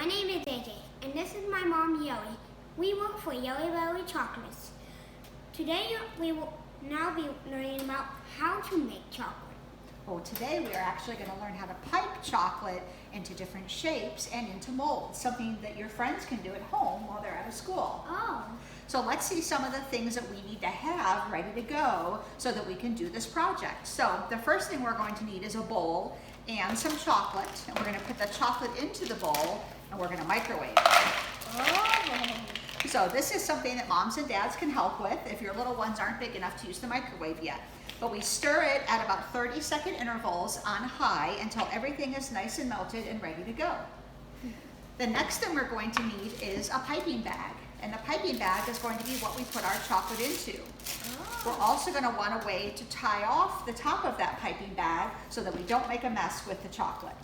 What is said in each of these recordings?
name is AJ, and this is my mom, Yeli. We work for Yelibelly Chocolates. Today we will now be learning about how to make chocolate. Well, today we are actually going to learn how to pipe chocolate into different shapes and into molds, something that your friends can do at home while they're out of school. Oh. So let's see some of the things that we need to have ready to go so that we can do this project. So the first thing we're going to need is a bowl and some chocolate. And we're going to put the chocolate into the bowl and we're going to microwave it. Oh. So this is something that moms and dads can help with if your little ones aren't big enough to use the microwave yet. But we stir it at about 30-second intervals on high until everything is nice and melted and ready to go. The next thing we're going to need is a piping bag. And the piping bag is going to be what we put our chocolate into. Oh. We're also going to want a way to tie off the top of that piping bag so that we don't make a mess with the chocolate.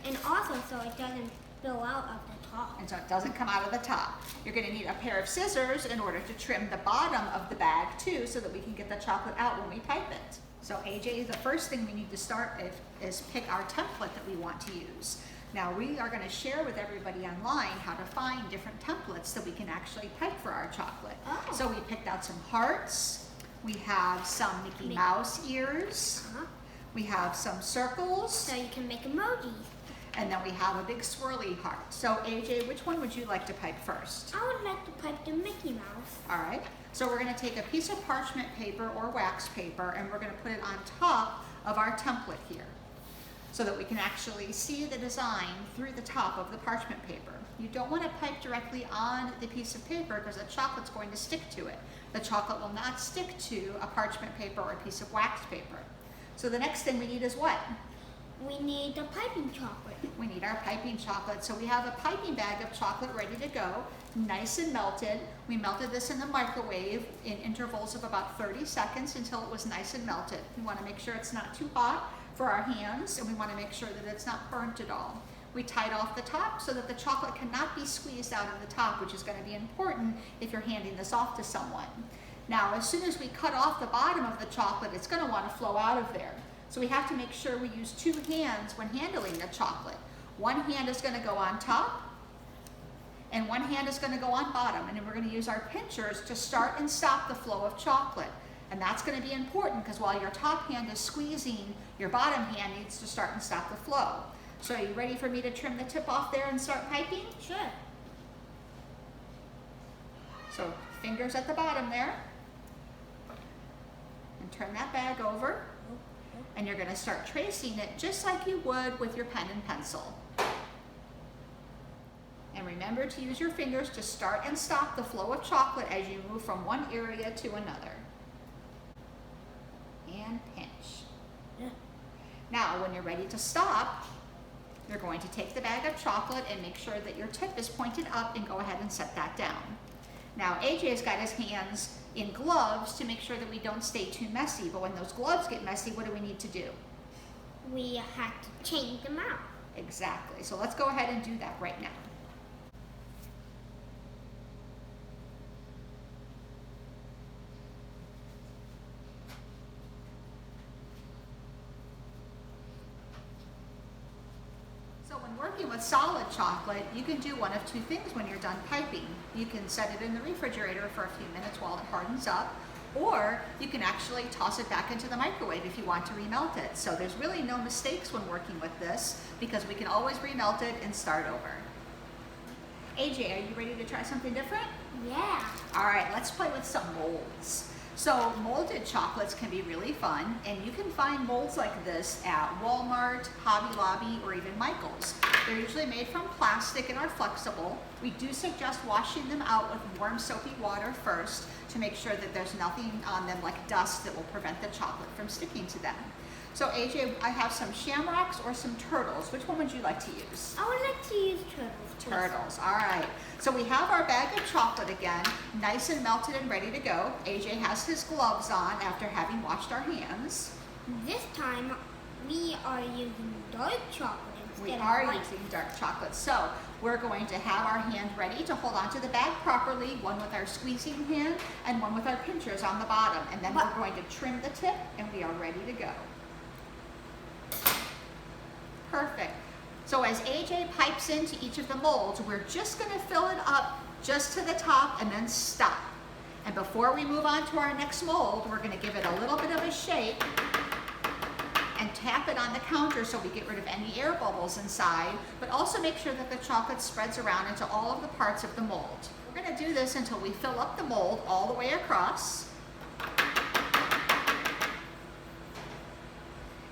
And also so it doesn't spill out of the top. And so it doesn't come out of the top. You're going to need a pair of scissors in order to trim the bottom of the bag too so that we can get the chocolate out when we pipe it. So AJ, the first thing we need to start is pick our template that we want to use. Now we are going to share with everybody online how to find different templates that we can actually pipe for our chocolate. Oh. So we picked out some hearts, we have some Mickey Mouse ears, we have some circles. So you can make emojis. And then we have a big swirly heart. So AJ, which one would you like to pipe first? I would like to pipe the Mickey Mouse. All right, so we're going to take a piece of parchment paper or wax paper and we're going to put it on top of our template here so that we can actually see the design through the top of the parchment paper. You don't want to pipe directly on the piece of paper because the chocolate's going to stick to it. The chocolate will not stick to a parchment paper or a piece of wax paper. So the next thing we need is what? We need the piping chocolate. We need our piping chocolate. So we have a piping bag of chocolate ready to go, nice and melted. We melted this in the microwave in intervals of about 30 seconds until it was nice and melted. We want to make sure it's not too hot for our hands, and we want to make sure that it's not burnt at all. We tied off the top so that the chocolate cannot be squeezed out of the top, which is going to be important if you're handing this off to someone. Now, as soon as we cut off the bottom of the chocolate, it's going to want to flow out of there. So we have to make sure we use two hands when handling the chocolate. One hand is going to go on top, and one hand is going to go on bottom. And then we're going to use our pinchers to start and stop the flow of chocolate. And that's going to be important because while your top hand is squeezing, your bottom hand needs to start and stop the flow. So are you ready for me to trim the tip off there and start piping? Sure. So fingers at the bottom there. And turn that bag over. And you're going to start tracing it just like you would with your pen and pencil. And remember to use your fingers to start and stop the flow of chocolate as you move from one area to another. And pinch. Yeah. Now, when you're ready to stop, you're going to take the bag of chocolate and make sure that your tip is pointed up and go ahead and set that down. Now, AJ's got his hands in gloves to make sure that we don't stay too messy, but when those gloves get messy, what do we need to do? We have to change them out. Exactly. So let's go ahead and do that right now. So when working with solid chocolate, you can do one of two things when you're done piping. You can set it in the refrigerator for a few minutes while it hardens up, or you can actually toss it back into the microwave if you want to remelt it. So there's really no mistakes when working with this because we can always remelt it and start over. AJ, are you ready to try something different? Yeah. All right, let's play with some molds. So molded chocolates can be really fun, and you can find molds like this at Walmart, Hobby Lobby, or even Michael's. They're usually made from plastic and are flexible. We do suggest washing them out with warm soapy water first to make sure that there's nothing on them like dust that will prevent the chocolate from sticking to them. So AJ, I have some shamrocks or some turtles. Which one would you like to use? I would like to use turtles. Please. Turtles, all right. So we have our bag of chocolate again, nice and melted and ready to go. AJ has his gloves on after having washed our hands. This time, we are using dark chocolate We instead are of white. using dark chocolate. So we're going to have our hand ready to hold onto the bag properly, one with our squeezing hand and one with our pinchers on the bottom. And then we're going to trim the tip and we are ready to go. Perfect. So as AJ pipes into each of the molds, we're just going to fill it up just to the top and then stop. And before we move on to our next mold, we're going to give it a little bit of a shake and tap it on the counter so we get rid of any air bubbles inside, but also make sure that the chocolate spreads around into all of the parts of the mold. We're going to do this until we fill up the mold all the way across.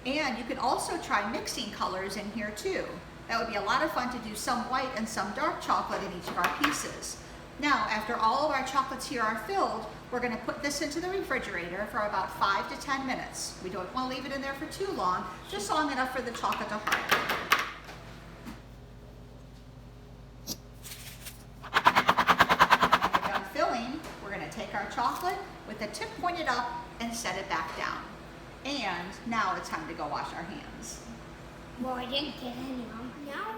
And you can also try mixing colors in here too. That would be a lot of fun to do some white and some dark chocolate in each of our pieces. Now, after all of our chocolates here are filled, we're going to put this into the refrigerator for about 5 to 10 minutes. We don't want to leave it in there for too long, just long enough for the chocolate to harden. When we're done filling, we're going to take our chocolate with the tip pointed up and set it back down. And now it's time to go wash our hands. Well, I didn't get any of them. Now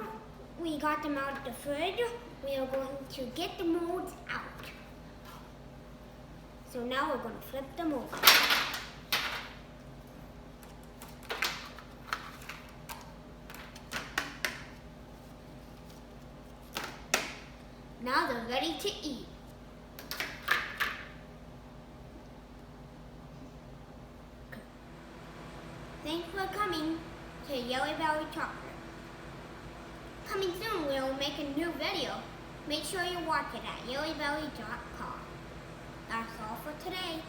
we got them out of the fridge. We are going to get the molds out. So now we're going to flip them over. Now they're ready to eat. Thanks for coming to Yelibelly Chocolates. Coming soon, we'll make a new video. Make sure you watch it at yelibelly.com. That's all for today.